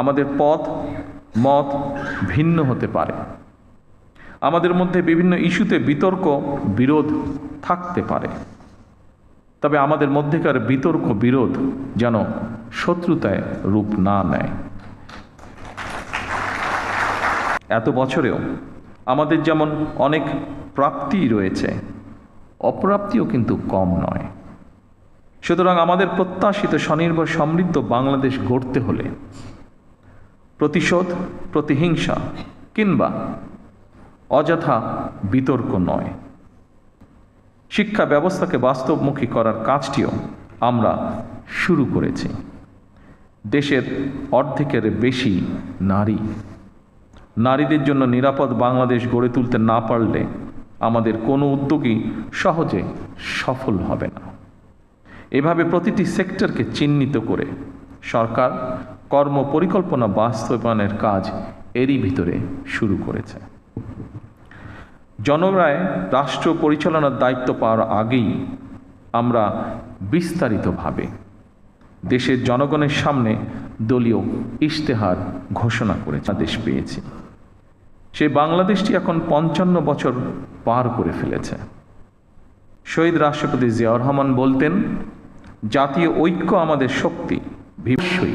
আমাদের পথ মত ভিন্ন হতে পারে, আমাদের মধ্যে বিভিন্ন ইস্যুতে বিতর্ক বিরোধ থাকতে পারে, তবে আমাদের মধ্যেকার বিতর্ক বিরোধ যেন শত্রুতায় রূপ না নেয়। এত বছরেও আমাদের যেমন অনেক প্রাপ্তি রয়েছে, অপ্রাপ্তিও কিন্তু কম নয়। সুতরাং আমাদের প্রত্যাশিত স্বনির্ভর সমৃদ্ধ বাংলাদেশ গড়তে হলে প্রতিশোধ, প্রতিহিংসা কিংবা অযথা বিতর্ক নয়, শিক্ষা ব্যবস্থাকে বাস্তবমুখী করার কাজটিও আমরা শুরু করেছি। দেশের অর্ধেকের বেশি নারীদের জন্য নিরাপদ বাংলাদেশ গড়ে তুলতে না পারলে আমাদের কোনো উদ্যোগই সহজে সফল হবে না। এভাবে প্রতিটি সেক্টরকে চিহ্নিত করে সরকার কর্মপরিকল্পনা বাস্তবায়নের কাজ এরই ভিতরে শুরু করেছে। জনগণের রাষ্ট্র পরিচালনার দায়িত্ব পাওয়ার আগেই আমরা বিস্তারিতভাবে দেশের জনগণের সামনে দলীয় ইশতেহার ঘোষণা করে দেশ পেয়েছি। সেই বাংলাদেশটি এখন 55 বছর পার করে ফেলেছে। শহীদ রাষ্ট্রপতি জিয়াউর রহমান বলতেন, জাতীয় ঐক্য আমাদের শক্তি, ভবিষ্যৎ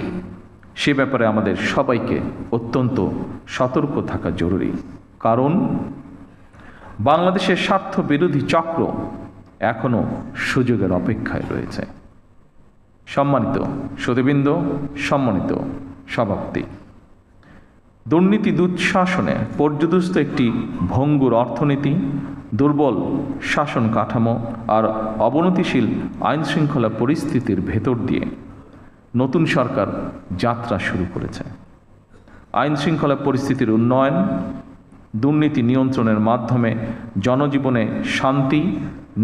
সে ব্যাপারে আমাদের সবাইকে অত্যন্ত সতর্ক থাকা জরুরি, কারণ বাংলাদেশের স্বার্থ বিরোধী চক্র এখনো সুযোগের অপেক্ষায় রয়েছে। সম্মানিত সুধীবৃন্দ, সম্মানিত সভাপতি, দুর্নীতি দুঃশাসনে পর্যদস্ত একটি ভঙ্গুর অর্থনীতি, দুর্বল শাসন কাঠামো আর অবনতিশীল আইনশৃঙ্খলা পরিস্থিতির ভেতর দিয়ে নতুন সরকার যাত্রা শুরু করেছে। আইনশৃঙ্খলা পরিস্থিতির উন্নয়ন, দুর্নীতি নিয়ন্ত্রণের মাধ্যমে জনজীবনে শান্তি,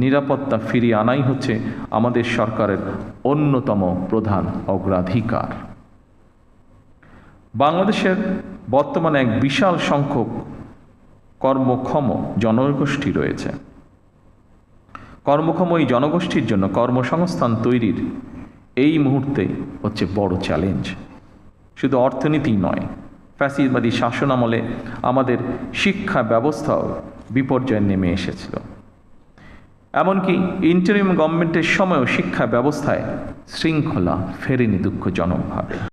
নিরাপত্তা ফিরিয়ে আনাই হচ্ছে আমাদের সরকারের অন্যতম প্রধান অগ্রাধিকার। বাংলাদেশের বর্তমানে এক বিশাল সংখ্যক কর্মক্ষম জনগোষ্ঠী রয়েছে। কর্মক্ষম এই জনগোষ্ঠীর জন্য কর্মসংস্থান তৈরির এই মুহূর্তে হচ্ছে বড় চ্যালেঞ্জ। শুধু অর্থনীতি নয়, ফ্যাসিবাদী শাসন আমলে আমাদের শিক্ষা ব্যবস্থাও বিপর্যয়ে নেমে এসেছিল। এমনকি ইন্টারিম গভর্নমেন্টের সময়ও শিক্ষা ব্যবস্থায় শৃঙ্খলা ফেরেনি দুঃখজনকভাবে।